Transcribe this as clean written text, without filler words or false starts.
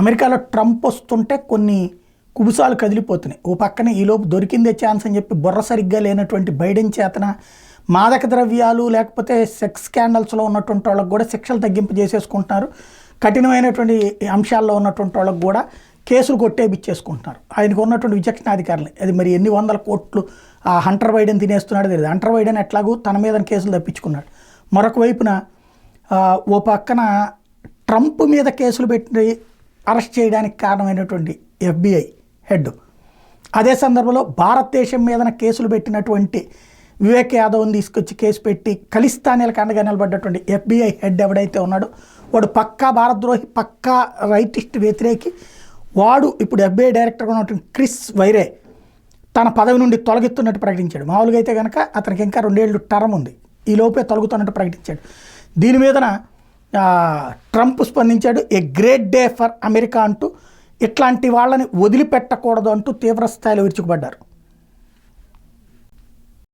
అమెరికాలో ట్రంప్ వస్తుంటే కొన్ని కుబుసాలు కదిలిపోతున్నాయి. ఓ పక్కన ఈలోపు దొరికిందే ఛాన్స్ అని చెప్పి బుర్ర సరిగ్గా లేనటువంటి బైడెన్ చేతన మాదక ద్రవ్యాలు లేకపోతే సెక్స్ స్కాండల్స్లో ఉన్నటువంటి వాళ్ళకు కూడా శిక్షలు తగ్గింపు చేసేసుకుంటున్నారు. కఠినమైనటువంటి అంశాల్లో ఉన్నటువంటి వాళ్ళకు కూడా కేసులు కొట్టేపిచ్చేసుకుంటున్నారు. ఆయనకు ఉన్నటువంటి విచక్షణాధికారులు అది మరి ఎన్ని వందల కోట్లు ఆ హంటర్ బైడెన్ తినేస్తున్నాడో తెలియదు. హంటర్ బైడెన్ ఎట్లాగూ తన మీద కేసులు తప్పించుకున్నాడు. మరొక వైపున ఓ పక్కన ట్రంప్ మీద కేసులు పెట్టి అరెస్ట్ చేయడానికి కారణమైనటువంటి FBI హెడ్, అదే సందర్భంలో భారతదేశం మీద కేసులు పెట్టినటువంటి వివేక్ యాదవ్ని తీసుకొచ్చి కేసు పెట్టి ఖలిస్తానీలకు అండగా నిలబడ్డటువంటి FBI హెడ్ ఎవడైతే ఉన్నాడో వాడు పక్కా భారతద్రోహి, పక్కా రైటిస్ట్ వ్యతిరేకి. వాడు ఇప్పుడు FBI డైరెక్టర్గా ఉన్నటువంటి క్రిస్ వైరే తన పదవి నుండి తొలగిస్తున్నట్టు ప్రకటించాడు. మామూలుగా అయితే కనుక అతనికి ఇంకా 2 ఏళ్ళు టర్మ్ ఉంది, ఈ లోపే తొలగుతున్నట్టు ప్రకటించాడు. దీని మీదన ట్రంప్ స్పందించాడు. A great day for America అంటూ ఇట్లాంటి వాళ్ళని వదిలిపెట్టకూడదు అంటూ తీవ్ర స్థాయిలో విరుచుకుపడ్డారు.